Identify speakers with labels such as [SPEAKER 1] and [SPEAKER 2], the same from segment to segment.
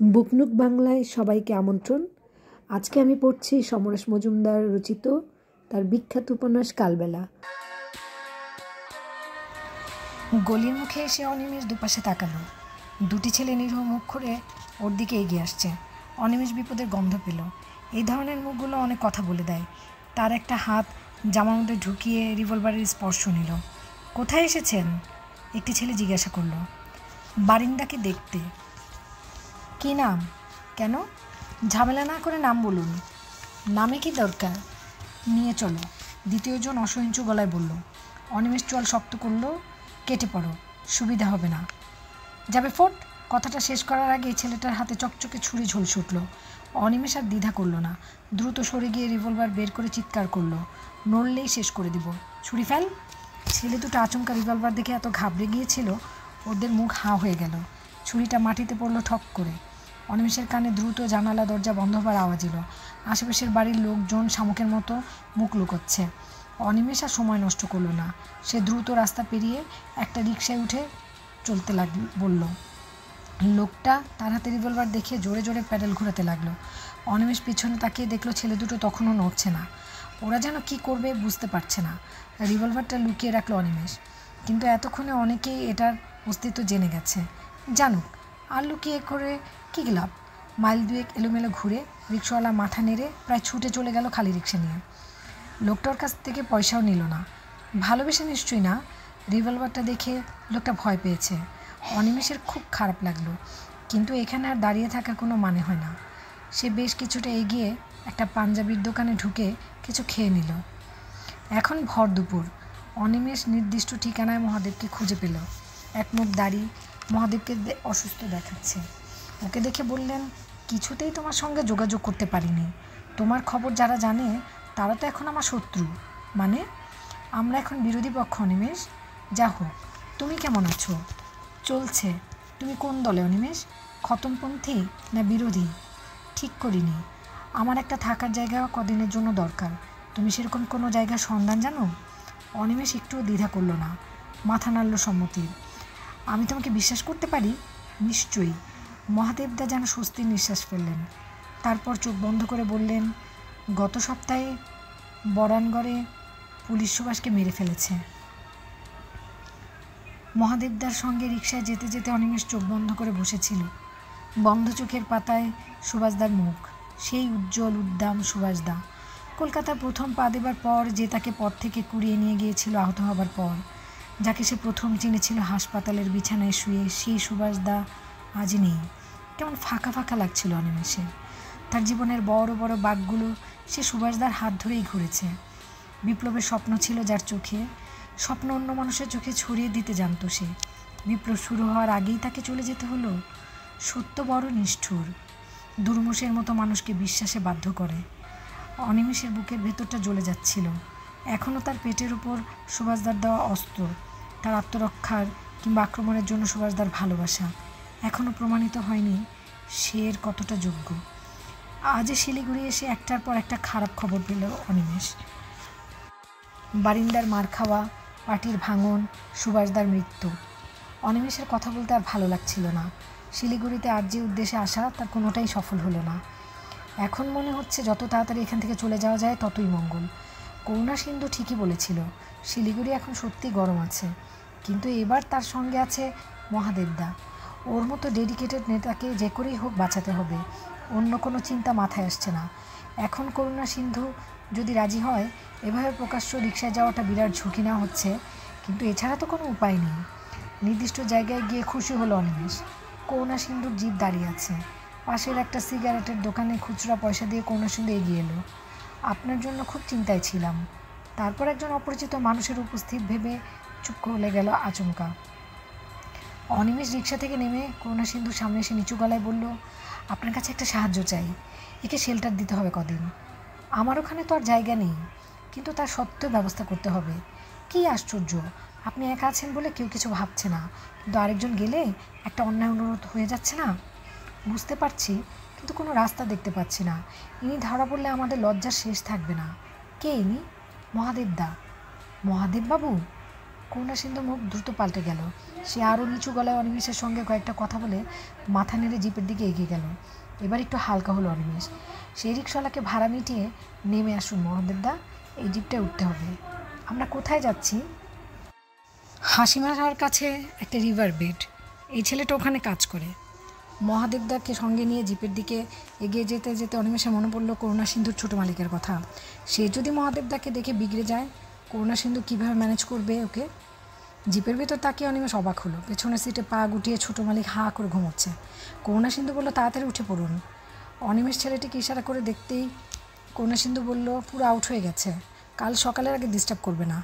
[SPEAKER 1] বুকনুক বাংলায় সবাইকে আমন্ত্রণ। আজকে আমি পড়ছি সমরেশ মজুমদার রচিত তার বিখ্যাত উপন্যাস কালবেলা। গলির মুখে এসে অনিমেষ দুপাশে তাকালো। দুটি ছেলে নিরীহ মুখ করে ওর দিকে এগিয়ে আসছে। অনিমেষ বিপদের গন্ধ পেল। এই ধরনের মুখগুলো অনেক কথা বলে দেয়। তার একটা হাত জামার মধ্যে ঢুকিয়ে রিভলভারের স্পর্শ নিল। কোথায় এসেছেন? একটি ছেলে জিজ্ঞাসা করলো। বারিন্দাকে দেখতে। কী নাম? কেন? ঝামেলা না করে নাম বলুন। নামে কি দরকার? নিয়ে চলো, দ্বিতীয়জন অসহিঞ্চু গলায় বলল। অনিমেষ চোয়াল শক্ত করলো। কেটে পড়ো, সুবিধা হবে না। যাবে ফোট। কথাটা শেষ করার আগে ছেলেটার হাতে চকচকে ছুরি ঝলসে উঠল। অনিমেষ আর দ্বিধা করলো না, দ্রুত সরে গিয়ে রিভলভার বের করে চিৎকার করলো, নড়লেই শেষ করে দিব, ছুরি ফেল। ছেলে দুটো আচমকা রিভলভার দেখে এত ঘাবড়ে গিয়েছিল ওদের মুখ হাঁ হয়ে গেল। ছুরিটা মাটিতে পড়লো ঠক করে। অনিমেষের কানে দ্রুত জানালা দরজা বন্ধ হবার আওয়াজ এলো। আশেপাশের বাড়ির লোকজন শামুকের মতো মুখ লুকোচ্ছে। অনিমেষ আর সময় নষ্ট করলো না। সে দ্রুত রাস্তা পেরিয়ে একটা রিকশায় উঠে চলতে বলল। লোকটা তার হাতে রিভলভার দেখে জোরে জোরে প্যাডেল ঘোরাতে লাগলো। অনিমেষ পিছনে তাকিয়ে দেখলো ছেলে দুটো তখনও নড়ছে না। ওরা যেন কি করবে বুঝতে পারছে না। রিভলভারটা লুকিয়ে রাখলো অনিমেষ। কিন্তু এতক্ষণে অনেকেই এটার অস্তিত্ব জেনে গেছে। জানুক, আর লুকিয়ে করে কী লাভ? মাইল দুয়েক এলোমেলো ঘুরে রিক্সাওয়ালা মাথা নেড়ে প্রায় ছুটে চলে গেল খালি রিক্সা নিয়ে। লোকটার কাছ থেকে পয়সাও নিল না। ভালোবেসে নিশ্চয়ই না। রিভলভারটা দেখে লোকটা ভয় পেয়েছে। অনিমেষের খুব খারাপ লাগলো, কিন্তু এখানে আর দাঁড়িয়ে থাকার কোনো মানে হয় না। সে বেশ কিছুটা এগিয়ে একটা পাঞ্জাবির দোকানে ঢুকে কিছু খেয়ে নিল। এখন ভর দুপুর। অনিমেষ নির্দিষ্ট ঠিকানায় মহাদেবকে খুঁজে পেল। এক মুখ দাড়ি, মহাদেবকে অসুস্থ দেখাচ্ছে। ওকে দেখে বললেন, কিছুতেই তোমার সঙ্গে যোগাযোগ করতে পারিনি। তোমার খবর যারা জানে তারা তো এখন আমার শত্রু। মানে? আমরা এখন বিরোধী পক্ষ। অনিমেষ, যা হোক, তুমি কেমন আছো? চলছে। তুমি কোন দলে অনিমেষ? খতমপন্থী না বিরোধী? ঠিক করিনি। আমার একটা থাকার জায়গা কদিনের জন্য দরকার। তুমি সেরকম কোনো জায়গার সন্ধান জানো? অনিমেষ একটুও দ্বিধা করলো না, মাথা নাড়ল সম্মতির। আমি তোমাকে বিশ্বাস করতে পারি? নিশ্চয়ই। মহাদেবদা যেন স্বস্তির নিঃশ্বাস ফেললেন। তারপর চোখ বন্ধ করে বললেন, গত সপ্তাহে বরানগড়ে পুলিশ সুভাষকে মেরে ফেলেছে। মহাদেবদার সঙ্গে রিকশায় যেতে যেতে অনিমেষ চোখ বন্ধ করে বসেছিল। বন্ধ চোখের পাতায় সুভাষদার মুখ, সেই উজ্জ্বল উদ্দাম সুভাষদা। কলকাতার প্রথম পা দেবার পর যে তাকে পথ থেকে কুড়িয়ে নিয়ে গিয়েছিল আহত হবার পর, যাকে সে প্রথম চিনেছিল হাসপাতালের বিছানায় শুয়ে, সেই সুভাষদা আজ নেই। কেমন ফাঁকা ফাঁকা লাগছিল অনিমেষের। তার জীবনের বড় বড় বাঘগুলো সে সুভাষদার হাত ধরেই ঘুরেছে। বিপ্লবের স্বপ্ন ছিল যার চোখে, স্বপ্ন অন্য মানুষের চোখে ছড়িয়ে দিতে জানত সে। বিপ্লব শুরু হওয়ার আগেই তাকে চলে যেতে হলো। সত্য বড় নিষ্ঠুর, দুর্মুষের মতো মানুষকে বিশ্বাসে বাধ্য করে। অনিমেষের বুকের ভেতরটা জ্বলে যাচ্ছিল। এখনও তার পেটের উপর সুভাষদার দেওয়া অস্ত্র, তার আত্মরক্ষার কিংবা আক্রমণের জন্য সুভাষদার ভালোবাসা এখনও প্রমাণিত হয়নি সে এর কতটা যোগ্য। আজ শিলিগুড়ি এসে একটার পর একটা খারাপ খবর পেল অনিমেষ। বারিন্দার মার খাওয়া, পার্টির ভাঙন, সুভাষদার মৃত্যু। অনিমেষের কথা বলতে আর ভালো লাগছিল না। শিলিগুড়িতে আর যে উদ্দেশ্যে আসা তার কোনোটাই সফল হলো না। এখন মনে হচ্ছে যত তাড়াতাড়ি এখান থেকে চলে যাওয়া যায় ততই মঙ্গল। করুণা সিন্ধু ঠিকই বলেছিল, শিলিগুড়ি এখন সত্যি গরম আছে। কিন্তু এবার তার সঙ্গে আছে মহাদেবদা। ওর মতো ডেডিকেটেড নেতাকে যে করেই হোক বাঁচাতে হবে। অন্য কোনো চিন্তা মাথায় আসছে না। এখন করুণা সিন্ধু যদি রাজি হয়, এভাবে প্রকাশ্য রিকশায় যাওয়াটা বিরাট ঝুঁকি না হচ্ছে, কিন্তু এছাড়া তো কোনো উপায় নেই। নির্দিষ্ট জায়গায় গিয়ে খুশি হলো অনিমেষ। করুণা সিন্ধুর জিপ দাঁড়িয়ে আছে। পাশের একটা সিগারেটের দোকানে খুচরা পয়সা দিয়ে করুণা সিন্ধু এগিয়ে এলো। আপনার জন্য খুব চিন্তায় ছিলাম। তারপর একজন অপরিচিত মানুষের উপস্থিত ভেবে চুপ করে গেল আচমকা। অনিমেষ রিকশা থেকে নেমে করুণা সিন্ধুর সামনে এসে নিচু গলায় বলল, আপনার কাছে একটা সাহায্য চাই। একে শেল্টার দিতে হবে কদিন। আমার ওখানে তো আর জায়গা নেই, কিন্তু তার সত্ত্বেও ব্যবস্থা করতে হবে। কী আশ্চর্য, আপনি একা আছেন বলে কেউ কিছু ভাবছে না, কিন্তু আরেকজন গেলে একটা অন্যায় অনুরোধ হয়ে যাচ্ছে না? বুঝতে পারছি, কিন্তু কোনো রাস্তা দেখতে পাচ্ছি না। ইনি ধরা পড়লে আমাদের লজ্জার শেষ থাকবে না। কে ইনি? মহাদেবদা। মহাদেববাবু? করুণা সিন্ধুর মুখ দ্রুত পাল্টে গেল। সে আরও নিচু গলায় অনিমেষের সঙ্গে কয়েকটা কথা বলে মাথা নেড়ে জিপের দিকে এগিয়ে গেল। এবার একটু হালকা হলো অনিমেষ। সেই রিক্সাওয়ালাকে ভাড়া মিটিয়ে নেমে আসুন মহাদেবদা, এই জিপটায় উঠতে হবে। আমরা কোথায় যাচ্ছি? হাসিমারার কাছে একটা রিভার বেড, এই ছেলেটা ওখানে কাজ করে। মহাদেবদাকে সঙ্গে নিয়ে জিপের দিকে এগিয়ে যেতে যেতে অনিমেষের মনে পড়ল করুণা সিন্ধুর ছোটো মালিকের কথা। সে যদি মহাদেবদাকে দেখে বিগড়ে যায়, করুণা সিন্ধু কীভাবে ম্যানেজ করবে ওকে? জিপের ভেতর তাকিয়ে অনিমেষ অবাক হলো। পেছনের সিটে পা গুটিয়ে ছোটো মালিক হাঁ করে ঘুমোচ্ছে। করুণা সিন্ধু বলল, তাড়াতাড়ি উঠে পড়ুন। অনিমেষ ছেলেটিকে ইশারা করে দেখতেই করুণা সিন্ধু বলল, পুরো আউট হয়ে গেছে, কাল সকালের আগে ডিস্টার্ব করবে না।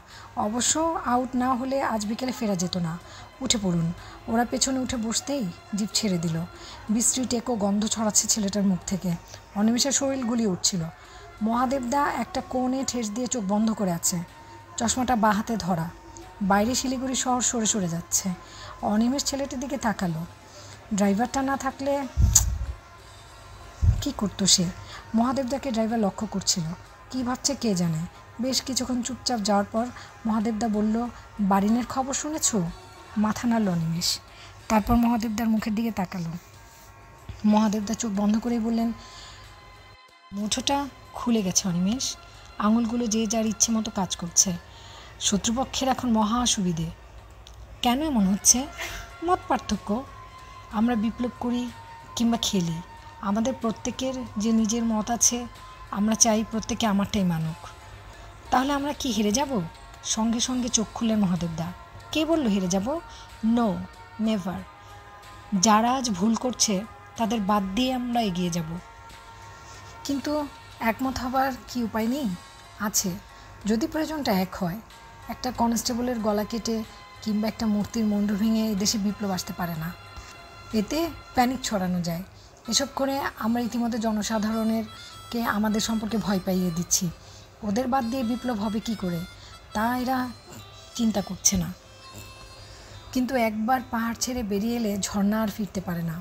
[SPEAKER 1] অবশ্য আউট না হলে আজ বিকেলে ফেরা যেত না। উঠে পড়ুন। ওরা পেছনে উঠে বসতেই জিপ ছেড়ে দিল। বিশ্রী টেকো গন্ধ ছড়াচ্ছে ছেলেটার মুখ থেকে। অনিমেষের শরীর গুলিয়ে উঠছিল। মহাদেবদা একটা কোণে ঠেস দিয়ে চোখ বন্ধ করে আছে, চশমাটা বাঁ হাতে ধরা। বাইরে শিলিগুড়ি শহর সরে সরে যাচ্ছে। অনিমেষ ছেলেটির দিকে তাকালো। ড্রাইভারটা না থাকলে কি করতো সে? মহাদেবদাকে ড্রাইভার লক্ষ্য করছিল। কি ভাবছে কে জানে। বেশ কিছুক্ষণ চুপচাপ যাওয়ার পর মহাদেবদা বলল, বারিনের খবর শুনেছ? মাথা নাড়ল অনিমেষ। তারপর মহাদেবদার মুখের দিকে তাকালো। মহাদেবদা চোখ বন্ধ করেই বললেন, মুঠোটা খুলে গেছে অনিমেষ, আঙুলগুলো যে যার ইচ্ছে মতো কাজ করছে। শত্রুপক্ষের এখন মহা সুবিধে। কেন এমন হচ্ছে? মত পার্থক্য। আমরা বিপ্লব করি কিংবা খেলি, আমাদের প্রত্যেকের যে নিজের মত আছে, আমরা চাই প্রত্যেকে আমারটাই মানুক। তাহলে আমরা কি হেরে যাব? সঙ্গে সঙ্গে চোখ খুললেন মহাদেবদা। কে বলল হেরে যাব? No, never. যারা আজ ভুল করছে তাদের বাদ দিয়ে আমরা এগিয়ে যাব। কিন্তু একমত হবার কি উপায় নেই? আছে, যদি প্রয়োজনটা এক হয়। একটা কনস্টেবলের গলা কেটে কিংবা একটা মূর্তির মুন্ডু ভেঙে এদেশে বিপ্লব আসতে পারে না। এতে প্যানিক ছড়ানো যায়। এসব করে আমরা ইতিমধ্যে জনসাধারণেরকে আমাদের সম্পর্কে ভয় পাইয়ে দিচ্ছি। ওদের বাদ দিয়ে বিপ্লব হবে কি করে তা এরা চিন্তা করছে না। কিন্তু একবার পাহাড় ছেড়ে বেরিয়ে এলে ঝর্ণা আর ফিরতে পারে না।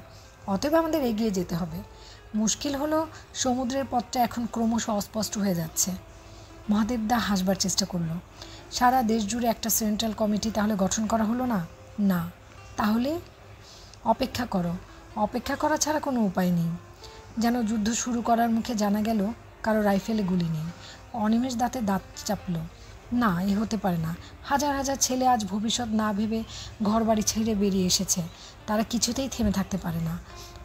[SPEAKER 1] অতএব আমাদের এগিয়ে যেতে হবে। মুশকিল হলো, সমুদ্রের পথটা এখন ক্রমশ অস্পষ্ট হয়ে যাচ্ছে। মহাদেবদা হাসবার চেষ্টা করলো। সারা দেশ জুড়ে একটা সেন্ট্রাল কমিটি তাহলে গঠন করা হলো না? না। তাহলে অপেক্ষা করো। অপেক্ষা করা ছাড়া কোনো উপায় নেই। যেন যুদ্ধ শুরু করার মুখে জানা গেল কারো রাইফেলে গুলি নেই। অনিমেষ দাঁতে দাঁত চাপল। না, এ হতে পারে না। হাজার হাজার ছেলে আজ ভবিষ্যৎ না ভেবে ঘর বাড়ি ছেড়ে বেরিয়ে এসেছে। তারা কিছুতেই থেমে থাকতে পারে না।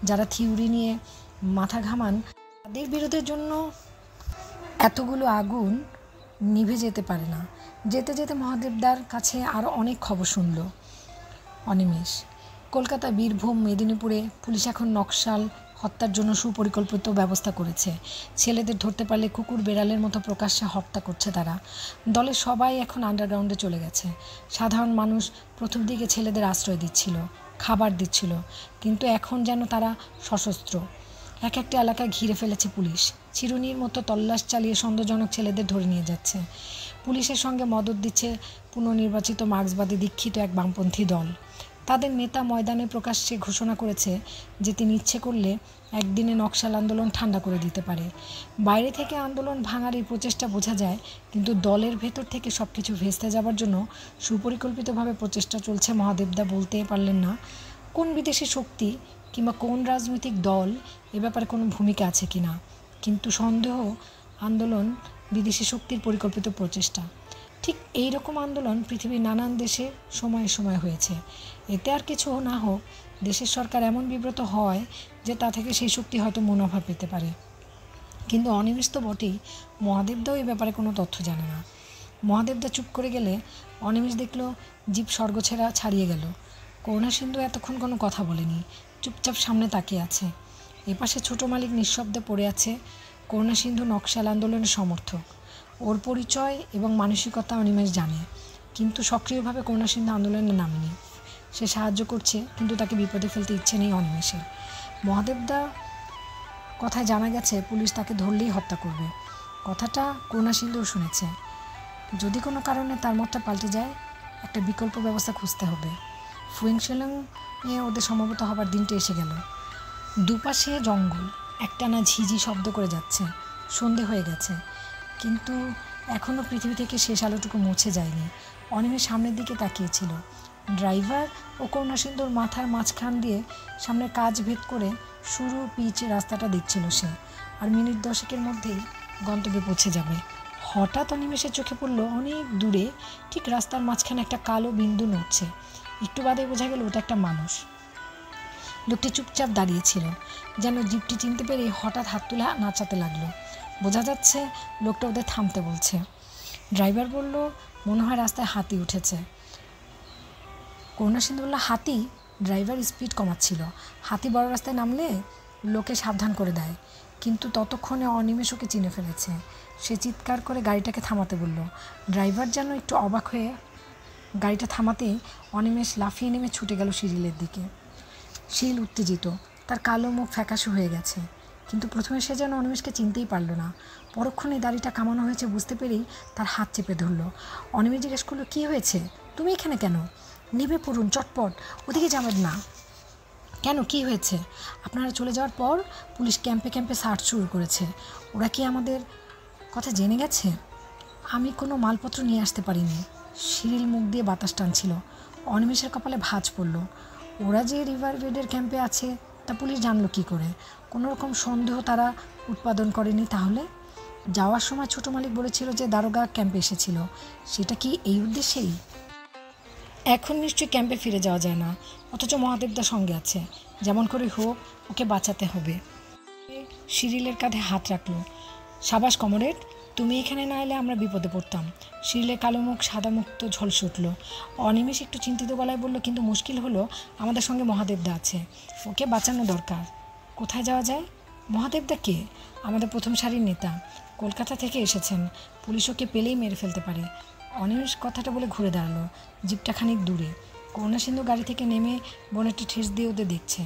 [SPEAKER 1] যারা থিওরি নিয়ে মাথা ঘামান, তাদের বিরোধের জন্য এতগুলো আগুন নিভে যেতে পারে না। যেতে যেতে মহাদেবদার কাছে আরও অনেক খবর শুনল অনিমেষ। কলকাতা, বীরভূম, মেদিনীপুরে পুলিশ এখন নকশাল হত্যার জন্য সুপরিকল্পিত ব্যবস্থা করেছে। ছেলেদের ধরতে পারলে কুকুর বেড়ালের মতো প্রকাশ্যে হত্যা করছে তারা। দলের সবাই এখন আন্ডারগ্রাউন্ডে চলে গেছে। সাধারণ মানুষ প্রথম দিকে ছেলেদের আশ্রয় দিচ্ছিল, খাবার দিচ্ছিল, কিন্তু এখন যেন তারা সশস্ত্র। এক একটা এলাকা ঘিরে ফেলেছে পুলিশ। চিরুনির মতো তল্লাশ চালিয়ে সন্দেহজনক ছেলেদের ধরে নিয়ে যাচ্ছে। পুলিশের সঙ্গে মদত দিচ্ছে পুনর্নির্বাচিত মার্ক্সবাদী দীক্ষিত এক বামপন্থী দল। তাদের নেতা ময়দানে প্রকাশ্যে ঘোষণা করেছে যে তিনি ইচ্ছে করলে একদিনে নকশাল আন্দোলন ঠান্ডা করে দিতে পারে। বাইরে থেকে আন্দোলন ভাঙার এই প্রচেষ্টা বোঝা যায়, কিন্তু দলের ভেতর থেকে সব কিছু ভেস্তে যাবার জন্য সুপরিকল্পিতভাবে প্রচেষ্টা চলছে। মহাদেবদা বলতে পারলেন না কোন বিদেশি শক্তি কিংবা কোন রাজনৈতিক দল এ ব্যাপারে কোনো ভূমিকা আছে কি না, কিন্তু সন্দেহ আন্দোলন বিদেশি শক্তির পরিকল্পিত প্রচেষ্টা। ঠিক এই রকম আন্দোলন পৃথিবীর নানান দেশে সময়ে সময়ে হয়েছে। এতে আর কিছু না হোক, দেশের সরকার এমন বিব্রত হয় যে তা থেকে সেই শক্তি হয়তো মুনাফা পেতে পারে। কিন্তু অনিমেষ তো বটেই, মহাদেবদাও এই ব্যাপারে কোনো তথ্য জানে না। মহাদেবদা চুপ করে গেলে অনিমেষ দেখল জিপ স্বর্গছেড়া ছাড়িয়ে গেল। করুণা সিন্ধু এতক্ষণ কোনো কথা বলেনি, চুপচাপ সামনে তাকিয়ে আছে। এপাশে ছোটো মালিক নিঃশব্দে পড়ে আছে। করুণা সিন্ধু নকশাল আন্দোলনের সমর্থক। ওর পরিচয় এবং মানসিকতা অনিমেষ জানে, কিন্তু সক্রিয়ভাবে করুণা সিন্ধু আন্দোলনে নামেনি। সে সাহায্য করছে, কিন্তু তাকে বিপদে ফেলতে ইচ্ছে নেই অনিমেষের। মহাদেবদা কথায় জানা গেছে পুলিশ তাকে ধরলেই হত্যা করবে। কথাটা করুণা সিন্ধুও শুনেছে। যদি কোনো কারণে তার মতটা পাল্টে যায়, একটা বিকল্প ব্যবস্থা খুঁজতে হবে। ফুয়েংশেলংয়ে ওদের সমবেত হবার দিনটা এসে গেল। দুপাশে জঙ্গল, একটানা ঝিঝি শব্দ করে যাচ্ছে। সন্ধে হয়ে গেছে, কিন্তু এখনও পৃথিবী থেকে শেষ আলোটুকু মুছে যায়নি। অনিমেষ সামনের দিকে তাকিয়েছিল। ড্রাইভার ও করুণাসিন্ধুর মাথার মাঝখান দিয়ে সামনের কাজ ভেদ করে সরু পিচ রাস্তাটা দেখছিল সে। আর মিনিট 10-এর মধ্যেই গন্তব্যে পৌঁছে যাবে। হঠাৎ অনিমেষের চোখে পড়ল অনেক দূরে ঠিক রাস্তার মাঝখানে একটা কালো বিন্দু নড়ছে। একটু বাদে বোঝা গেল ওটা একটা মানুষ। লোকটি চুপচাপ দাঁড়িয়েছিল, যেন জিপটি চিনতে পেরে হঠাৎ হাত তুলে নাচাতে লাগলো। বোঝা যাচ্ছে লোকটা ওদের থামতে বলছে। ড্রাইভার বলল, মনে হয় রাস্তায় হাতি উঠেছে। করুণাসিন্ধু বলল, হাতি? ড্রাইভার স্পিড কমাচ্ছিল। হাতি বড় রাস্তায় নামলে লোকে সাবধান করে দেয়, কিন্তু ততক্ষণে অনিমেষ ওকে চিনে ফেলেছে। সে চিৎকার করে গাড়িটাকে থামাতে বলল। ড্রাইভার যেন একটু অবাক হয়ে গাড়িটা থামাতেই অনিমেষ লাফিয়ে নেমে ছুটে গেল শিরিলের দিকে। শিরিল উত্তেজিত, তার কালো মুখ ফ্যাকাশে হয়ে গেছে। কিন্তু প্রথমে সে যেন অনিমেষকে চিনতেই পারল না। পরক্ষণে দাড়িটা কামানো হয়েছে বুঝতে পেরেই তার হাত চেপে ধরল। অনিমেষ জিজ্ঞেস করলো, কী হয়েছে? তুমি এখানে কেন? নেমে পড়ুন চটপট, ওদিকে যাবেন না। কেন, কী হয়েছে? আপনারা চলে যাওয়ার পর পুলিশ ক্যাম্পে ক্যাম্পে সার্চ শুরু করেছে। ওরা কি আমাদের কথা জেনে গেছে? আমি কোনো মালপত্র নিয়ে আসতে পারিনি। শিরিল মুখ দিয়ে বাতাস টানছিল। অনিমেষের কপালে ভাঁজ পড়ল। ওরা যে রিভার বেডের ক্যাম্পে আছে তা পুলিশ জানলো কী করে? কোনো রকম সন্দেহ তারা উৎপাদন করেনি তাহলে? যাওয়ার সময় ছোটো মালিক বলেছিল যে দারোগা ক্যাম্পে এসেছিল। সেটা কি এই উদ্দেশ্যেই? এখন নিশ্চয়ই ক্যাম্পে ফিরে যাওয়া যায় না, অথচ মহাদেবদার সঙ্গে আছে। যেমন করে হোক ওকে বাঁচাতে হবে। শিরিলের কাঁধে হাত রাখলো। সাবাস কমরেড, তুমি এখানে না এলে আমরা বিপদে পড়তাম। শিরিলের কালো মুখ সাদা মুক্ত ঝলসে উঠল। অনিমেষ একটু চিন্তিত গলায় বলল, কিন্তু মুশকিল হলো আমাদের সঙ্গে মহাদেবদা আছে, ওকে বাঁচানো দরকার। কোথায় যাওয়া যায়? মহাদেবদা কে? আমাদের প্রথম সারির নেতা, কলকাতা থেকে এসেছেন। পুলিশ ওকে পেলেই মেরে ফেলতে পারে। অনিমেষ কথাটা বলে ঘুরে দাঁড়ালো। জিপটা খানিক দূরে। করুণাসিন্ধু গাড়ি থেকে নেমে বনেটে ঠেস দিয়ে ওদের দেখছে।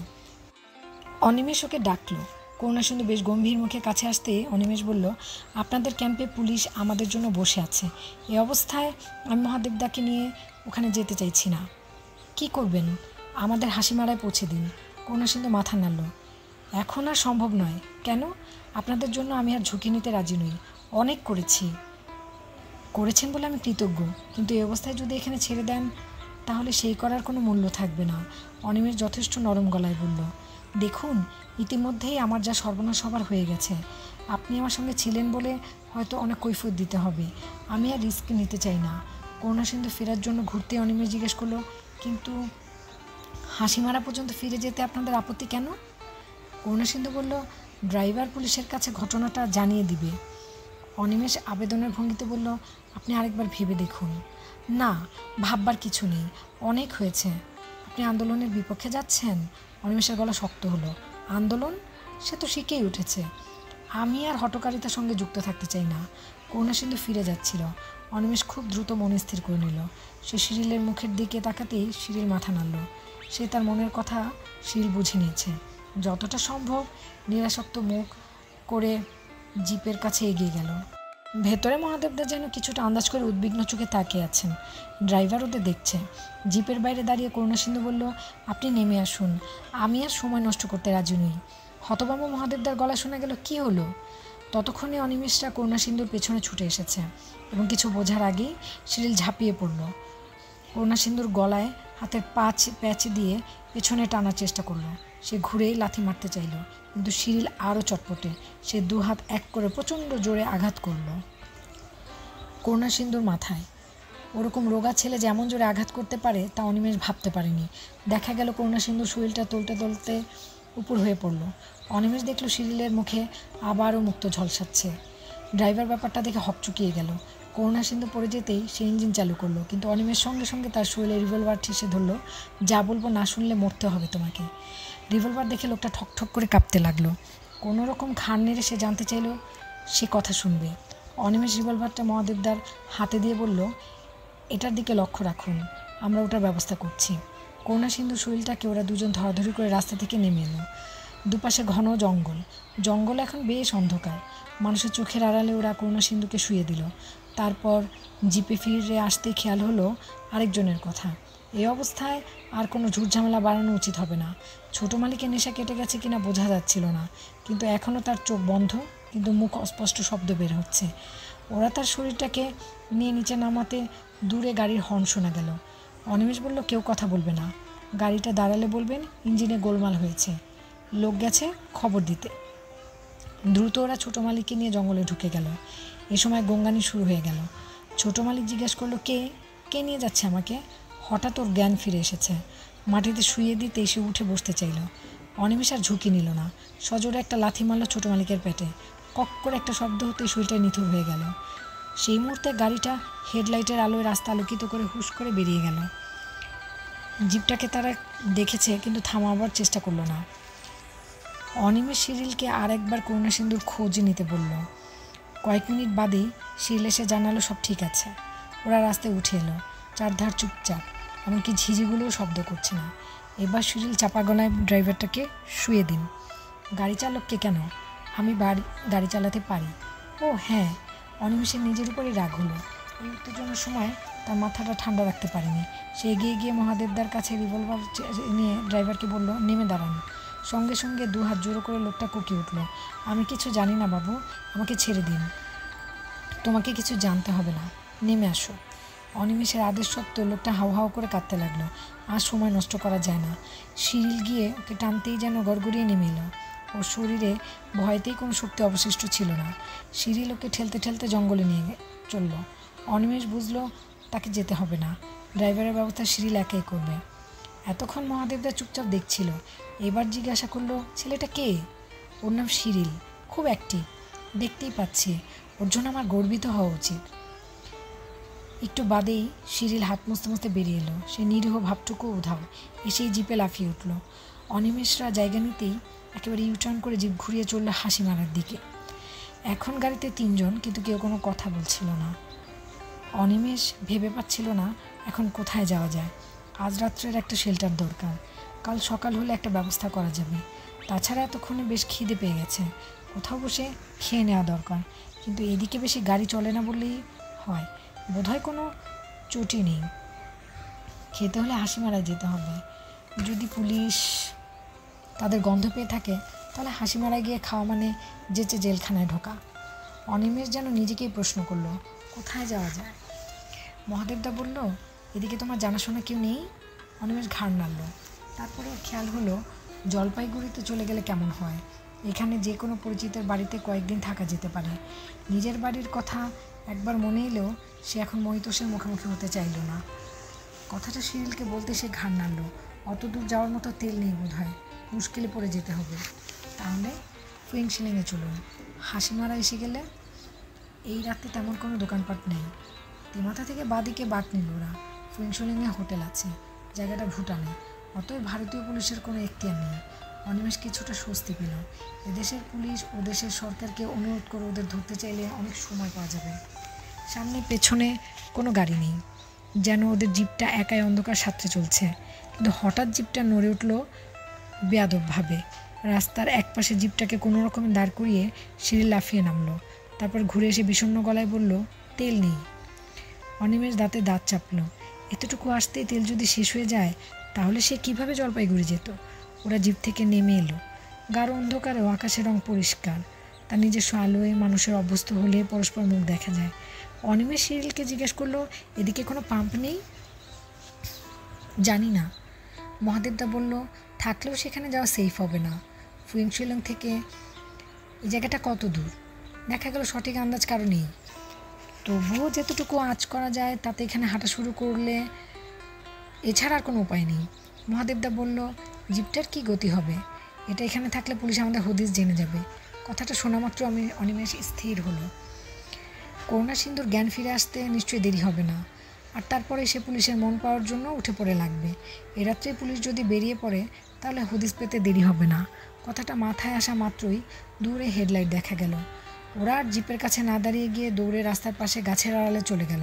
[SPEAKER 1] অনিমেষ ওকে ডাকলো। করুণাসিন্ধু বেশ গম্ভীর মুখে কাছে আসতে অনিমেষ বলল, আপনাদের ক্যাম্পে পুলিশ আমাদের জন্য বসে আছে। এই অবস্থায় আমি মহাদেবদাকে নিয়ে ওখানে যেতে চাইছি না। কি করবেন? আমাদের হাসিমারায় পৌঁছে দিন। করুণাসিন্ধু মাথা নাড়ল। এখন আর সম্ভব নয়। কেন? আপনাদের জন্য আমি আর ঝুঁকি নিতে রাজি নই। অনেক করেছেন বলে আমি কৃতজ্ঞ, কিন্তু এই অবস্থায় যদি এখানে ছেড়ে দেন তাহলে সেই করার কোনো মূল্য থাকবে না। অনিমেষ যথেষ্ট নরম গলায় বলল, দেখুন, ইতিমধ্যেই আমার যা সর্বনাশ হবার হয়ে গেছে। আপনি আমার সঙ্গে ছিলেন বলে হয়তো অনেক কৈফিয়ত দিতে হবে। আমি আর রিস্ক নিতে চাই না। করুণাসিন্ধু ফেরার জন্য ঘুরতে অনিমেষ জিজ্ঞেস করলো, কিন্তু হাসিমারা পর্যন্ত ফিরে যেতে আপনাদের আপত্তি কেন? করুণাসিন্ধু বলল, ড্রাইভার পুলিশের কাছে ঘটনাটা জানিয়ে দিবে। অনিমেষ আবেদনের ভঙ্গিতে বলল, আপনি আরেকবার ভেবে দেখুন। না, ভাববার কিছু নেই, অনেক হয়েছে। আপনি আন্দোলনের বিপক্ষে যাচ্ছেন? অনিমেষের গলা শক্ত হলো। আন্দোলন? সে তো শিখেই উঠেছে। আমি আর হঠকারিতার সঙ্গে যুক্ত থাকতে চাই না। করুণাসিন্ধু ফিরে যাচ্ছিল। অনিমেষ খুব দ্রুত মনে স্থির করে নিল। সে শিরিলের মুখের দিকে তাকাতেই শিরিল মাথা নাড়ল। সে তার মনের কথা শিরিল বুঝে নিয়েছে। যতটা সম্ভব নিরাসক্ত মুখ করে জিপের কাছে এগিয়ে গেল। ভেতরে মহাদেবদা যেন কিছুটা আন্দাজ করে উদ্বিগ্ন চোখে তাকিয়ে আছেন। ড্রাইভার ওদের দেখছে। জিপের বাইরে দাঁড়িয়ে করুণাসিন্ধু বলল, আপনি নেমে আসুন, আমি আর সময় নষ্ট করতে রাজি নই। হতভম্ব মহাদেবদার গলা শোনা গেল, কি হলো? ততক্ষণে অনিমেষরা করুণাসিন্ধুর পেছনে ছুটে এসেছে এবং কিছু বোঝার আগেই শিরিল ঝাঁপিয়ে পড়ল। করুণাসিন্ধুর গলায় হাতের প্যাচ দিয়ে পেছনে টানার চেষ্টা করলো। সে ঘুরেই লাথি মারতে চাইল, কিন্তু শিরিল আরও চটপটে। সে দু হাত এক করে প্রচণ্ড জোরে আঘাত করল করুণাসিন্ধুর মাথায়। ওরকম রোগা ছেলে যেমন জোরে আঘাত করতে পারে তা অনিমেষ ভাবতে পারেনি। দেখা গেল করুণাসিন্ধুর শরীরটা টলতে টলতে উপর হয়ে পড়ল। অনিমেষ দেখল শিরিলের মুখে আবারও মুক্ত ঝলসাচ্ছে। ড্রাইভার ব্যাপারটা দেখে হকচকিয়ে গেল। করুণাসিন্ধু পড়ে যেতেই সে ইঞ্জিন চালু করলো, কিন্তু অনিমেষ সঙ্গে সঙ্গে তার শরীরে রিভলভার ঠেসে ধরল। যা বলবো না শুনলে মরতে হবে তোমাকে। রিভলভার দেখে লোকটা ঠকঠক করে কাঁপতে লাগলো। কোনো রকম ঘাড় নেড়ে সে জানতে চাইল সে কথা শুনবে। অনিমেষ রিভলভারটা মহাদেবদার হাতে দিয়ে বলল, এটার দিকে লক্ষ্য রাখুন, আমরা ওটার ব্যবস্থা করছি। করুণাসিন্ধুর শরীরটাকে ওরা দুজন ধরাধরি করে রাস্তা থেকে নেমে এলো। দুপাশে ঘন জঙ্গল। জঙ্গল এখন বেশ অন্ধকার। মানুষের চোখের আড়ালে ওরা করুণাসিন্ধুকে শুয়ে দিল। তারপর জিপে ফিরে আসতে খেয়াল হলো আরেকজনের কথা। এই অবস্থায় আর কোনো ঝুটঝামেলা বাড়ানো উচিত হবে না। ছোটো মালিকের নেশা কেটে গেছে কিনা বোঝা যাচ্ছিল না, কিন্তু এখনও তার চোখ বন্ধ, কিন্তু মুখ অস্পষ্ট শব্দ বের হচ্ছে। ওরা তার শরীরটাকে নিয়ে নিচে নামাতে দূরে গাড়ির হর্ন শোনা গেল। অনিমেষ বলল, কেউ কথা বলবে না, গাড়িটা দাঁড়ালে বলবেন ইঞ্জিনে গোলমাল হয়েছে, লোক গেছে খবর দিতে। দ্রুত ওরা ছোটো মালিককে নিয়ে জঙ্গলে ঢুকে গেল। এ সময় গঙ্গানি শুরু হয়ে গেল। ছোটো মালিক জিজ্ঞেস করলো, কে কে নিয়ে যাচ্ছে আমাকে? হঠাৎ ওর জ্ঞান ফিরে এসেছে। মাটিতে শুয়ে দিতে এসে উঠে বসতে চাইল। অনিমেষ আর ঝুঁকি নিল না, সজোরে একটা লাথি মারল ছোটো মালিকের পেটে। কক করে একটা শব্দ হতেই শরীরটা নিথর হয়ে গেল। সেই মুহূর্তে গাড়িটা হেডলাইটের আলোয় রাস্তা আলোকিত করে হুশ করে বেরিয়ে গেল। জিপটাকে তারা দেখেছে, কিন্তু থামাবার চেষ্টা করলো না। অনিমেষ শিরিলকে আর একবার করুণা সিন্ধুর খোঁজ নিতে বলল। কয়েক মিনিট বাদেই শিরিল এসে জানালো সব ঠিক আছে। ওরা রাস্তায় উঠে এলো। চারধার চুপচাপ, এমনকি ঝিঝিগুলোও শব্দ করছে না। এবার শিরিল চাপা গলায়, ড্রাইভারটাকে শুয়ে দিন। গাড়ি চালককে? কেন? আমি গাড়ি চালাতে পারি। ও হ্যাঁ। অনিমেষের নিজের উপরই রাগ হলো। এই উত্তেজনার সময় তার মাথাটা ঠান্ডা রাখতে পারেনি। সে এগিয়ে গিয়ে মহাদেবদার কাছে রিভলভার নিয়ে ড্রাইভারকে বলল, নেমে দাঁড়ান। সঙ্গে সঙ্গে দু হাত জোড়ো করে লোকটা কুকিয়ে উঠল। আমি কিছু জানি না বাবু, আমাকে ছেড়ে দিন। তোমাকে কিছু জানতে হবে না, নেমে আসো। অনিমেষের আদেশ সত্ত্বেও লোকটা হাউ হাউ করে কাঁদতে লাগলো। আর সময় নষ্ট করা যায় না। শিরিল গিয়ে ওকে টানতেই যেন গড়গড়িয়ে নেমে এলো। ওর শরীরে ভয়তেই কোনো শক্তি অবশিষ্ট ছিল না। শিরিল ওকে ঠেলতে ঠেলতে জঙ্গলে নিয়ে চলল। অনিমেষ বুঝলো তাকে যেতে হবে না, ড্রাইভারের ব্যবস্থা শিরিল একাই করবে। এতক্ষণ মহাদেবদা চুপচাপ দেখছিল। এবার জিজ্ঞাসা করলো, ছেলেটা কে? ওর নাম শিরিল, খুব অ্যাক্টিভ, দেখতেই পাচ্ছি। ওর জন্য আমার গর্বিত হওয়া উচিত। একটু বাদেই শিরিল হাত মুছতে মুছতে বেরিয়ে এলো। সে নিরীহ ভাবটুকু উধাও। এসেই জিপে লাফিয়ে উঠল। অনিমেষরা জায়গা নিতেই একেবারে ইউটার্ন করে জিপ ঘুরিয়ে চলল হাসি মারার দিকে। এখন গাড়িতে তিনজন, কিন্তু কেউ কোনো কথা বলছিল না। অনিমেষ ভেবে পাচ্ছিল না এখন কোথায় যাওয়া যায়। আজ রাত্রের একটা শেল্টার দরকার, কাল সকাল হলে একটা ব্যবস্থা করা যাবে। তাছাড়া এতক্ষণে বেশ খিদে পেয়ে গেছে, কোথাও বসে খেয়ে নেওয়া দরকার। কিন্তু এদিকে বেশি গাড়ি চলে না বললেই হয়, বোধহয় কোনো চটি নেই। খেতে হলে হাসিমারায় যেতে হবে। যদি পুলিশ তাদের গন্ধ পেয়ে থাকে, তাহলে হাসিমারায় গিয়ে খাওয়া মানে যেচে জেলখানায় ঢোকা। অনিমেষ যেন নিজেকেই প্রশ্ন করলো, কোথায় যাওয়া যায়? মহাদেবদা বলল, এদিকে তোমার জানাশোনা কেউ নেই? অনিমেষ ঘাড় নাড়ল। তারপরে খেয়াল হলো, জলপাইগুড়িতে চলে গেলে কেমন হয়। এখানে যে কোনো পরিচিতের বাড়িতে কয়েকদিন থাকা যেতে পারে। নিজের বাড়ির কথা একবার মনে এলেও সে এখন মহিতোষের মুখোমুখি হতে চাইল না। কথাটা শিরিলকে বলতে সে ঘাড় নাড়ল। অত দূর যাওয়ার মতো তেল নেই বোধ হয়, মুশকিলে পড়ে যেতে হবে। তাহলে ফুইংশিলিংয়ে চলুন। হাসিমারা এসে গেলে এই রাতে তেমন কোনো দোকানপাট নেই। তেমাথা থেকে বাঁদিকে বাঁক নিল ওরা। ফুইংশিলিংয়ে হোটেল আছে, জায়গাটা ভুটানে, অতএব ভারতীয় পুলিশের কোনো এখতিয়ার নেই। অনিমেষ কিছুটা স্বস্তি পেল। এদেশের পুলিশ ও দেশের সরকারকে অনুরোধ করে ওদের ধরতে চাইলে অনেক সময় পাওয়া যাবে। সামনে পেছনে কোনো গাড়ি নেই, যেন ওদের জিপটা একাই অন্ধকার সাঁতরে চলছে। কিন্তু হঠাৎ জিপটা নড়ে উঠল বেয়াদবভাবে। রাস্তার একপাশে জিপটাকে কোনো রকমে দাঁড় করিয়ে সিঁড়ি লাফিয়ে নামলো। তারপর ঘুরে এসে বিষণ্ণ গলায় বলল, তেল নেই। অনিমেষ দাঁতে দাঁত চাপল। এতটুকু আসতেই তেল যদি শেষ হয়ে যায়, তাহলে সে কিভাবে জলপাইগুড়ি যেত? ওরা জিপ থেকে নেমে এলো। গাঢ় অন্ধকারেও আকাশের রং পরিষ্কার। তার নিজস্ব আলোয় মানুষের অভ্যস্ত হলে পরস্পর মুখ দেখা যায়। অনিমেষ শিরিলকে জিজ্ঞেস করলো, এদিকে কোনো পাম্প নেই? জানি না, মহাদেবদা বলল, থাকলেও সেখানে যাওয়া সেফ হবে না। ফুইংশিলিং থেকে এই জায়গাটা কত দূর? দেখা গেল সঠিক আন্দাজ কারো নেই। তবুও যেতটুকু আঁচ করা যায় তাতে এখানে হাঁটা শুরু করলে, এছাড়া আর কোনো উপায় নেই। মহাদেবদা বলল, জিপটার কি গতি হবে? এটা এখানে থাকলে পুলিশ আমাদের হদিস জেনে যাবে। কথাটা শোনা মাত্র অনিমেষ স্থির হলো। করুণা সিন্ধুর জ্ঞান ফিরে আসতে নিশ্চয়ই দেরি হবে না। আর তারপরে সে পুলিশের মন পাওয়ার জন্য উঠে পড়ে লাগবে। এ রাত্রে পুলিশ যদি বেরিয়ে পড়ে, তাহলে হদিস পেতে দেরি হবে না। কথাটা মাথায় আসা মাত্রই দূরে হেডলাইট দেখা গেল। ওরা আর জিপের কাছে না দাঁড়িয়ে গিয়ে দৌড়ে রাস্তার পাশে গাছের আড়ালে চলে গেল।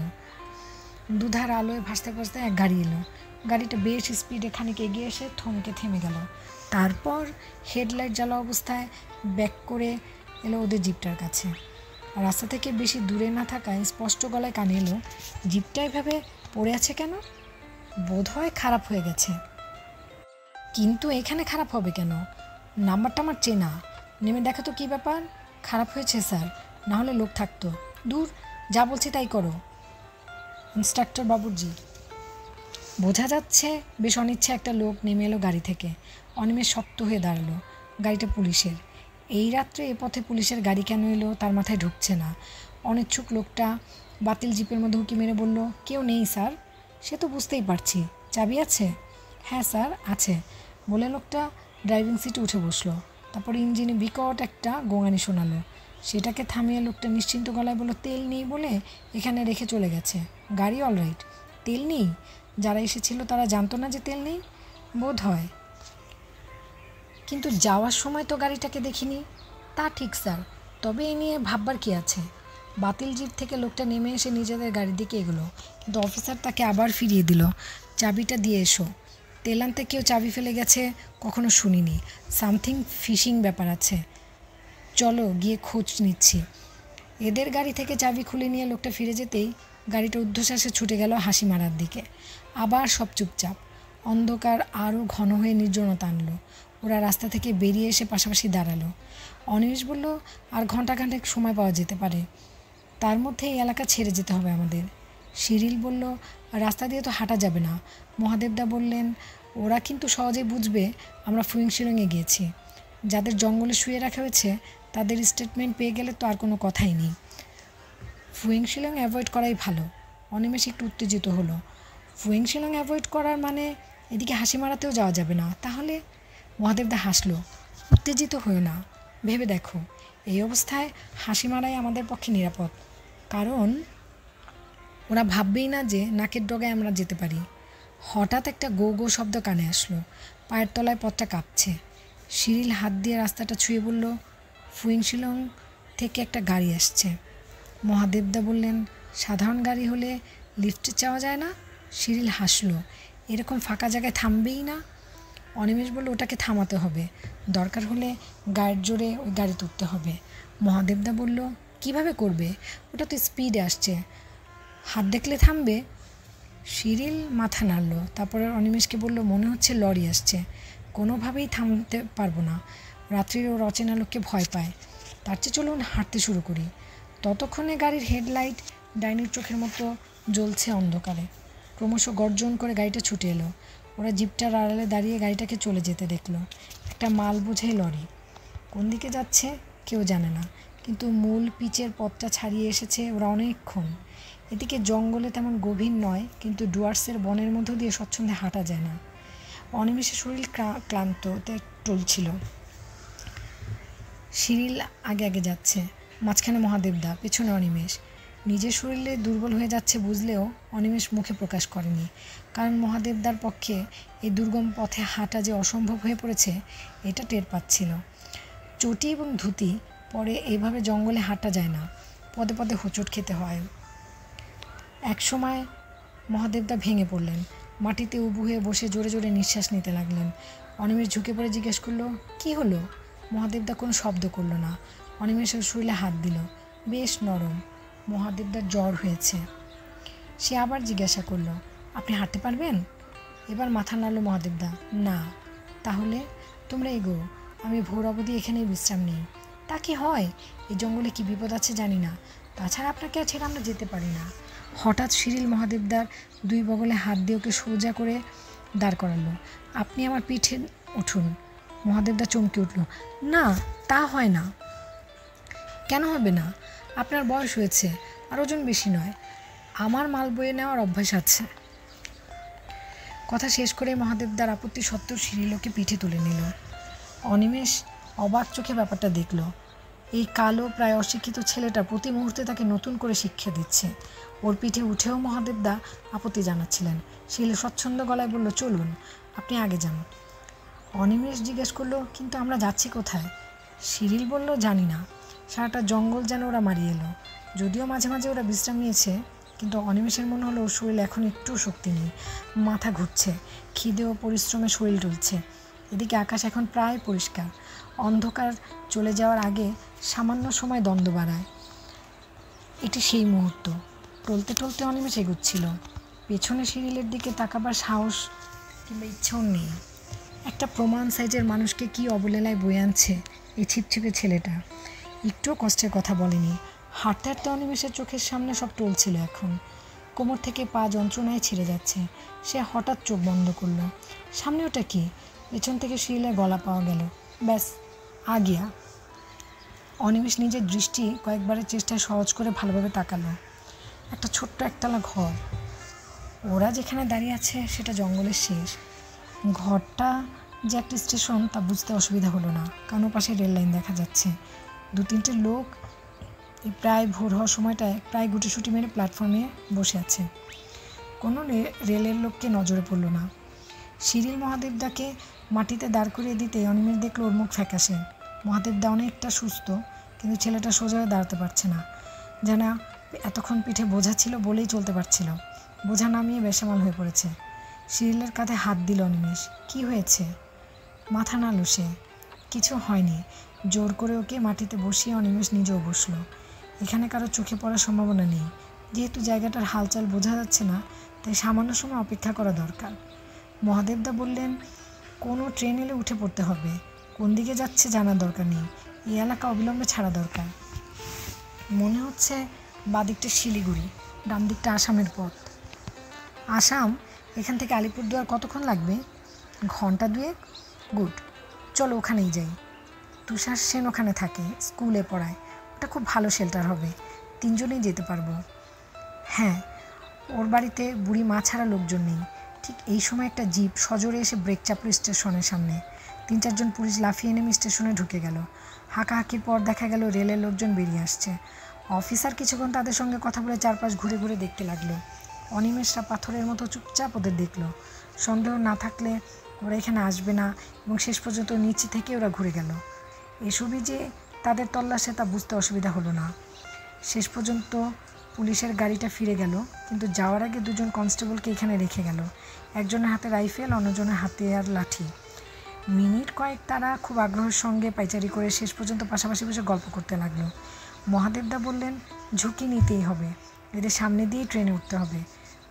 [SPEAKER 1] দুধার আলোয় ভাসতে ভাসতে এক গাড়ি এলো। গাড়িটা বেশ স্পিডে খানিক এগিয়ে এসে থমকে থেমে গেল। তারপর হেডলাইট জ্বালা অবস্থায় ব্যাক করে এলো ওদের জিপটার কাছে। রাস্তা থেকে বেশি দূরে না থাকায় স্পষ্ট গলায় কানে এলো, জিপটা এভাবে পড়ে আছে কেন? বোধহয় খারাপ হয়ে গেছে। কিন্তু এখানে খারাপ হবে কেন? নাম্বারটা আমার চেনা। নেমে দেখা তো কী ব্যাপার? খারাপ হয়েছে স্যার, না হলে লোক থাকতো। দূর, যা বলছি তাই করো ইন্সট্রাক্টর বাবুর্জি। বোঝা যাচ্ছে বেশ অনিচ্ছা একটা লোক নেমে এলো গাড়ি থেকে। অনিমেষ শক্ত হয়ে দাঁড়ালো। গাড়িটা পুলিশের। এই রাত্রে এ পথে পুলিশের গাড়ি কেন এলো তার মাথায় ঢুকছে না। অনিচ্ছুক লোকটা বাতিল জিপের মধ্যে উঁকি মেরে বলল, কেউ নেই স্যার। সে তো বুঝতেই পারছি। চাবি আছে? হ্যাঁ স্যার আছে, বলে লোকটা ড্রাইভিং সিটে উঠে বসলো। তারপর ইঞ্জিনে বিকট একটা গোঙানি শোনালো। সেটাকে থামিয়ে লোকটা নিশ্চিন্ত গলায় বলল, তেল নেই বলে এখানে রেখে চলে গেছে। গাড়ি অলরাইট। তেল নেই? যারা এসেছিল তারা জানতো না যে তেল নেই? বোধ হয়, কিন্তু যাওয়ার সময় তো গাড়িটাকে দেখিনি। তা ঠিক স্যার, তবে এ নিয়ে ভাববার কি আছে? বাতিল জিপ থেকে লোকটা নেমে এসে নিজেদের গাড়ির দিকে এগোলো, কিন্তু অফিসার তাকে আবার ফিরিয়ে দিল। চাবিটা দিয়ে এসো। তেল আনতে কেউ চাবি ফেলে গেছে কখনো শুনিনি। সামথিং ফিশিং ব্যাপার আছে। চলো গিয়ে খোঁজ নিচ্ছি। এদের গাড়ি থেকে চাবি খুলে নিয়ে লোকটা ফিরে যেতেই গাড়িটা ঊর্ধ্বশ্বাসে ছুটে গেল হাসি মারার দিকে। আবার সব চুপচাপ। অন্ধকার আরও ঘন হয়ে নির্জনতা আনলো। ওরা রাস্তা থেকে বেরিয়ে এসে পাশাপাশি দাঁড়ালো। অনিমেষ বলল, আর ঘণ্টাখানেক সময় পাওয়া যেতে পারে, তার মধ্যে এই এলাকা ছেড়ে যেতে হবে আমাদের। শিরিল বলল, রাস্তা দিয়ে তো হাঁটা যাবে না। মহাদেবদা বললেন, ওরা কিন্তু সহজেই বুঝবে আমরা ফুইংশিলংয়ে গিয়েছি। যাদের জঙ্গলে শুয়ে রাখা হয়েছে তাদের স্টেটমেন্ট পেয়ে গেলে তো আর কোনো কথাই নেই। ফুইংশিলং অ্যাভয়েড করাই ভালো। অনিমেষ একটু উত্তেজিত হলো। ফুইংশিলং অ্যাভয়েড করার মানে এদিকে হাসি মারাতেও যাওয়া যাবে না তাহলে? মহাদেবদা হাসলো। উত্তেজিত হয়েও না, ভেবে দেখো, এই অবস্থায় হাসি মারাই আমাদের পক্ষে নিরাপদ। কারণ ওরা ভাববেই না যে নাকের ডগায় আমরা যেতে পারি। হঠাৎ একটা গো গো শব্দ কানে আসলো। পায়ের তলায় পথটা কাঁপছে। শিরিল হাত দিয়ে রাস্তাটা ছুঁয়ে বলল, ফুইংশিলং থেকে একটা গাড়ি আসছে। মহাদেবদা বললেন, সাধারণ গাড়ি হলে লিফটে চাওয়া যায় না? শিরিল হাসলো। এরকম ফাঁকা জায়গায় থামবেই না। অনিমেষ বলল, ওটাকে থামাতে হবে, দরকার হলে গায়ের জোরে ওই গাড়ি তুলতে হবে। মহাদেবদা বলল, কিভাবে করবে? ওটা তো স্পিডে আসছে, হাত দেখলে থামবে? শিরিল মাথা নাড়ল। তারপরে অনিমেষকে বলল, মনে হচ্ছে লরি আসছে, কোনোভাবেই থামতে পারবো না। রাত্রির ওর অচেনা লোককে ভয় পায়, তার চেয়ে চলুন হাঁটতে শুরু করি। ততক্ষণে গাড়ির হেডলাইট ডাইনির চোখের মতো জ্বলছে অন্ধকারে। ক্রমশ গর্জন করে গাড়িটা ছুটে এলো। ওরা জিপটার আড়ালে দাঁড়িয়ে গাড়িটাকে চলে যেতে দেখলো। একটা মাল বোঝাই লরি। কোন দিকে যাচ্ছে কেউ জানে না, কিন্তু মূল পিচের পথটা ছাড়িয়ে এসেছে ওরা অনেকক্ষণ। এদিকে জঙ্গলে তেমন গভীর নয়, কিন্তু ডুয়ার্সের বনের মধ্য দিয়ে স্বচ্ছন্দে হাঁটা যায় না। অনিমেষের শরীর ক্লান্ততে টলছিল। শিরিল আগে আগে যাচ্ছে, মাঝখানে মহাদেবদা, পেছনে অনিমেষ। নিজের শরীরে দুর্বল হয়ে যাচ্ছে বুঝলেও অনিমেষ মুখে প্রকাশ করেনি, কারণ মহাদেবদার পক্ষে এই দুর্গম পথে হাঁটা যে অসম্ভব হয়ে পড়েছে এটা টের পাচ্ছিল। চটি এবং ধুতি পরে এইভাবে জঙ্গলে হাঁটা যায় না, পদে পদে হোঁচট খেতে হয়। একসময় মহাদেবদা ভেঙে পড়লেন, মাটিতে উবু হয়ে বসে জোরে জোরে নিঃশ্বাস নিতে লাগলেন। অনিমেষ ঝুঁকে পড়ে জিজ্ঞেস করলো, কি হলো? মহাদেবদা কোনো শব্দ করল না। অনিমেষের শরীরে হাত দিল, বেশ নরম। মহাদেবদার জ্বর হয়েছে। সে আবার জিজ্ঞাসা করলো, আপনি হাঁটতে পারবেন? এবার মাথা নাড়ল মহাদেবদা, না। তাহলে তোমরা এগো, আমি ভোর অবধি এখানেই বিশ্রাম নিই। তা কি হয়? এই জঙ্গলে কি বিপদ আছে জানি না, তাছাড়া আপনাকে ছেড়ে আমরা যেতে পারি না। হঠাৎ শিরিল মহাদেবদার দুই বগলে হাত দিয়ে ওকে সোজা করে দাঁড় করালো। আপনি আমার পিঠে উঠুন। মহাদেবদা চমকে উঠল, না তা হয় না। কেন হবে না? আপনার বয়স হয়েছে, আর ওজন বেশি নয়। আমার মাল বয়ে নেওয়ার অভ্যাস আছে। কথা শেষ করে মহাদেবদার আপত্তি সত্ত্বেও শিরিলকে পিঠে তুলে নিল। অনিমেষ অবাক চোখে ব্যাপারটা দেখল। এই কালো প্রায় অশিক্ষিত ছেলেটা প্রতি মুহূর্তে তাকে নতুন করে শিক্ষা দিচ্ছে। ওর পিঠে উঠেও মহাদেবদা আপত্তি জানাচ্ছিলেন। শিরিল স্বচ্ছন্দ গলায় বলল, চলুন, আপনি আগে যান। অনিমেষ জিজ্ঞেস করলো, কিন্তু আমরা যাচ্ছি কোথায়? শিরিল বলল, জানি না। সারাটা জঙ্গল যেন ওরা মারিয়ে এলো। যদিও মাঝে মাঝে ওরা বিশ্রাম নিয়েছে, কিন্তু অনিমেষের মনে হলো ওর শরীর এখন একটুও শক্তি নেই। মাথা ঘুরছে, খিদে ও পরিশ্রমে শরীর টলছে। এদিকে আকাশ এখন প্রায় পরিষ্কার। অন্ধকার চলে যাওয়ার আগে সামান্য সময় দ্বন্দ্ব বাড়ায়। এটি সেই মুহূর্ত। টলতে টলতে অনিমেষ এগোচ্ছিল। পেছনে শিরিলের দিকে তাকাবার সাহস কিংবা ইচ্ছেও নেই। একটা প্রমাণ সাইজের মানুষকে কি অবলীলায় বয়ে আনছে এই ছিপছিপে ছেলেটা। একটুও কষ্টের কথা বলেনি, হাঁটতে হাঁটতে অনিমেষের চোখের সামনে সব টলছিল এখন। কোমর থেকে পা যন্ত্রণায় ছিঁড়ে যাচ্ছে। সে হঠাৎ চোখ বন্ধ করলো। সামনে ওটা কি? পেছন থেকে শিরিলের গলা পাওয়া গেল। ব্যাস, আগিয়া। অনিমেষ নিজের দৃষ্টি কয়েকবারের চেষ্টায় সহজ করে ভালোভাবে তাকালো। একটা ছোট্ট একতলা ঘর। ওরা যেখানে দাঁড়িয়ে আছে সেটা জঙ্গলের শেষ। ঘরটা যে একটা স্টেশন তা বুঝতে অসুবিধা হলো না, কারণ পাশে রেল লাইন দেখা যাচ্ছে। 2-3টে লোক প্রায় ভোর হওয়ার সময়টায় প্রায় গুটিসুটি মেরে প্ল্যাটফর্মে বসে আছে। কোনো রেলের লোককে নজরে পড়ল না। শিরিল মহাদেবদাকে মাটিতে দাঁড় করিয়ে দিতে অনিমেষ দেখল ওর মুখ ফ্যাকাশে। মহাদেবদা অনেকটা সুস্থ, কিন্তু ছেলেটা সোজা হয়ে দাঁড়াতে পারছে না। যেন এতক্ষণ পিঠে বোঝা ছিল বলেই চলতে পারছিল। বোঝা নামিয়ে বেসামাল হয়ে পড়েছে। শিরিলের কাঁধে হাত দিল অনিমেষ। কি হয়েছে? মাথা নাড়ল সে। কিছু হয়নি। জোর করে ওকে মাটিতে বসিয়ে অনিমেষ নিজেও বসল। এখানে কারো চোখে পড়ার সম্ভাবনা নেই। যেহেতু জায়গাটার হালচাল বোঝা যাচ্ছে না, তাই সামান্য সময় অপেক্ষা করা দরকার। মহাদেবদা বললেন, কোনো ট্রেন এলে উঠে পড়তে হবে। কোন দিকে যাচ্ছে জানার দরকার নেই। এই এলাকা অবিলম্বে ছাড়া দরকার। মনে হচ্ছে বাদিকটা শিলিগুড়ি, ডান দিকটা আসামের পথ। আসাম? এখান থেকে আলিপুরদুয়ার কতক্ষণ লাগবে? ঘন্টা 2। গুড, চলো ওখানেই যাই। তুষার সেন ওখানে থাকে, স্কুলে পড়ায়। ওটা খুব ভালো শেল্টার হবে। 3জনেই যেতে পারবো। হ্যাঁ, ওর বাড়িতে বুড়ি মা ছাড়া লোকজন নেই। ঠিক এই সময় একটা জিপ সজোরে এসে ব্রেক চাপল স্টেশনের সামনে। 3-4 জন পুলিশ লাফিয়ে নেমে স্টেশনে ঢুকে গেল। হাঁকাহাঁকির পর দেখা গেল রেলের লোকজন বেরিয়ে আসছে। অফিসার কিছুক্ষণ তাদের সঙ্গে কথা বলে চারপাশ ঘুরে ঘুরে দেখতে লাগলো। অনিমেষরা পাথরের মতো চুপচাপ ওদের দেখল। সন্দেহ না থাকলে ওরা এখানে আসবে না, এবং শেষ পর্যন্ত নিচে থেকে ওরা ঘুরে গেল। এসবই যে তাদের তল্লাশে তা বুঝতে অসুবিধা হলো না। শেষ পর্যন্ত পুলিশের গাড়িটা ফিরে গেল, কিন্তু যাওয়ার আগে 2 জন কনস্টেবলকে এখানে রেখে গেল। একজনের হাতে রাইফেল, অন্যজনের হাতে আর লাঠি। মিনিট কয়েক তারা খুব আগ্রহের সঙ্গে পাইচারি করে শেষ পর্যন্ত পাশাপাশি বসে গল্প করতে লাগলো। মহাদেবদা বললেন, ঝুঁকি নিতেই হবে। এদের সামনে দিয়েই ট্রেনে উঠতে হবে।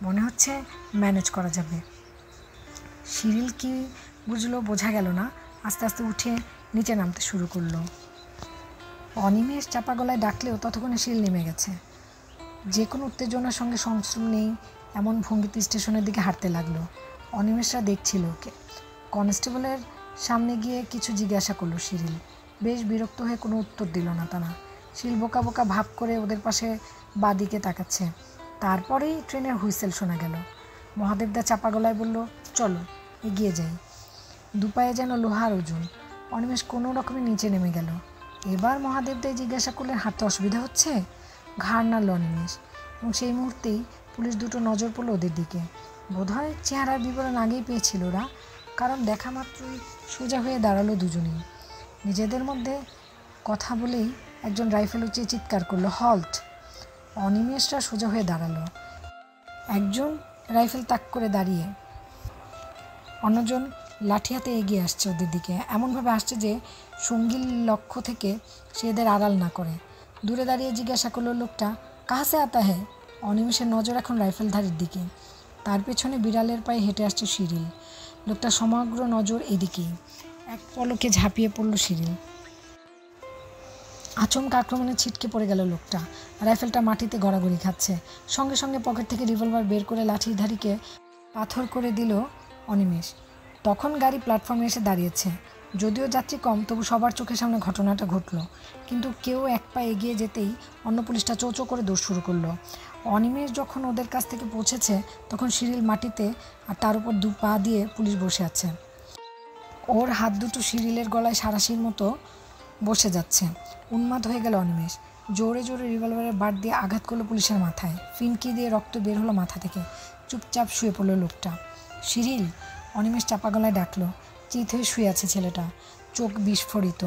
[SPEAKER 1] মনে হচ্ছে ম্যানেজ করা যাবে। শিরিল কি বুঝলো বোঝা গেল না। আস্তে আস্তে উঠে নিচে নামতে শুরু করলো। অনিমেষ চাপা গলায় ডাকলেও ততক্ষণে শিরিল নেমে গেছে। যে কোনো উত্তেজনার সঙ্গে সংশ্রম নেই এমন ভঙ্গিতে স্টেশনের দিকে হাঁটতে লাগলো। অনিমেষরা দেখছিল ওকে। কনস্টেবলের সামনে গিয়ে কিছু জিজ্ঞাসা করলো শিরিল। বেশ বিরক্ত হয়ে কোনো উত্তর দিল না তারা। শিরিল বোকা বোকা ভাব করে ওদের পাশে বাদিকে তাকাচ্ছে। তারপরেই ট্রেনের হুইসেল শোনা গেল। মহাদেবদা চাপা গলায় বলল, চলো এগিয়ে যাই। দুপায়ে যেন লোহার ওজন। অনিমেষ কোনো রকমে নিচে নেমে গেল। এবার মহাদেবদাই জিজ্ঞাসা করলেন, হাঁটতে অসুবিধা হচ্ছে? ঘাড় নাড়ল অনিমেষ, এবং সেই মুহূর্তেই পুলিশ দুটো নজর পড়ল ওদের দিকে। বোধহয় চেহারার বিবরণ আগেই পেয়েছিল ওরা, কারণ দেখা মাত্রই সোজা হয়ে দাঁড়ালো দুজনেই। নিজেদের মধ্যে কথা বলেই একজন রাইফেল উঁচিয়ে চিৎকার করলো, হল্ট! অনিমেষরা সোজা হয়ে দাঁড়ালো। একজন রাইফেল তাক করে দাঁড়িয়ে, অন্যজন লাঠি হাতে এগিয়ে আসছে ওদের দিকে। এমনভাবে আসছে যে সঙ্গীর লক্ষ্য থেকে সে এদের আড়াল না করে। দূরে দাঁড়িয়ে জিজ্ঞাসা করলো লোকটা, কাহা সে আতা হ্যায়? অনিমেষের নজর এখন রাইফেলধারীর দিকে। তার পেছনে বিড়ালের পায়ে হেঁটে আসছে শিরিল। লোকটা সমগ্র নজর এদিকেই। এক পলকে ঝাঁপিয়ে পড়ল শিরিল। আচমকা আক্রমণে ছিটকে পড়ে গেল লোকটা। রাইফেলটা মাটিতে গড়াগড়ি খাচ্ছে। সঙ্গে সঙ্গে পকেট থেকে রিভলভার বের করে লাঠির ধারিকে পাথর করে দিল অনিমেষ। তখন গাড়ি প্ল্যাটফর্মে এসে দাঁড়িয়েছে। যদিও যাত্রী কম, তবু সবার চোখের সামনে ঘটনাটা ঘটল। কিন্তু কেউ এক পা এগিয়ে যেতেই অন্য পুলিশটা চোচো করে দৌড় শুরু করলো। অনিমেষ যখন ওদের কাছ থেকে পৌঁছেছে তখন শিরিল মাটিতে, আর তার উপর 2 পা দিয়ে পুলিশ বসে আছে। ওর হাত দুটো শিরিলের গলায় সারাশির মতো বসে যাচ্ছে। উন্মাদ হয়ে গেল অনিমেষ। জোরে জোরে রিভলভারের বাট দিয়ে আঘাত করলো পুলিশের মাথায়। ফিনকি দিয়ে রক্ত বের হলো মাথা থেকে। চুপচাপ শুয়ে পড়লো লোকটা। শিরিল! অনিমেষ চাপা গলায় ডাকলো। চিত হয়ে শুয়ে আছে ছেলেটা, চোখ বিস্ফোরিত,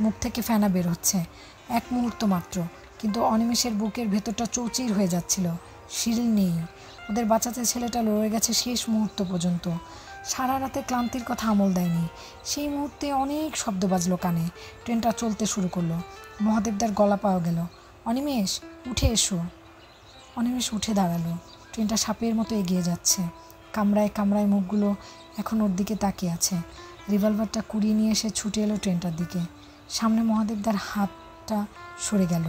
[SPEAKER 1] মুখ থেকে ফেনা বের হচ্ছে। এক মুহূর্ত মাত্র, কিন্তু অনিমেষের বুকের ভেতরটা চৌচির হয়ে যাচ্ছিল। শিরিল নেই। ওদের বাঁচাতে ছেলেটা লড়ে গেছে শেষ মুহূর্ত পর্যন্ত। সারা রাতে ক্লান্তির কথা আমল দেয়নি। সেই মুহূর্তে অনেক শব্দ বাজলো কানে। ট্রেনটা চলতে শুরু করলো। মহাদেবদার গলা পাওয়া গেল, অনিমেষ উঠে এসো। অনিমেষ উঠে দাঁড়ালো। ট্রেনটা সাপের মতো এগিয়ে যাচ্ছে। কামরায় কামরায় মুখগুলো এখন ওর দিকে তাকিয়ে আছে। রিভলভারটা কুড়িয়ে নিয়ে এসে ছুটে এলো ট্রেনটার দিকে। সামনে মহাদেবদার হাতটা সরে গেল।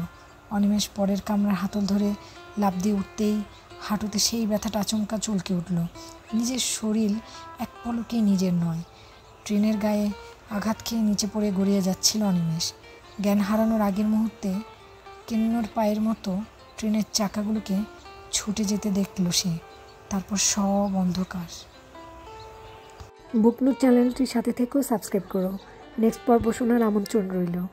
[SPEAKER 1] অনিমেষ পরের কামরার হাতল ধরে লাফ দিয়ে উঠতেই হাঁটুতে সেই ব্যথাটা আচমকা চলকে উঠল। নিজের শরীর এক পলকেই নিজের নয়। ট্রেনের গায়ে আঘাত খেয়ে নিচে পড়ে গড়িয়ে যাচ্ছিল অনিমেষ। জ্ঞান হারানোর আগের মুহূর্তে কেন্নর পায়ের মতো ট্রেনের চাকাগুলোকে ছুটে যেতে দেখল সে। তারপর সব অন্ধকার।
[SPEAKER 2] বুকনুট চ্যানেলটির সাথে থেকেও সাবস্ক্রাইব করো। নেক্সট পর্ব শোনার আমন্ত্রণ রইল।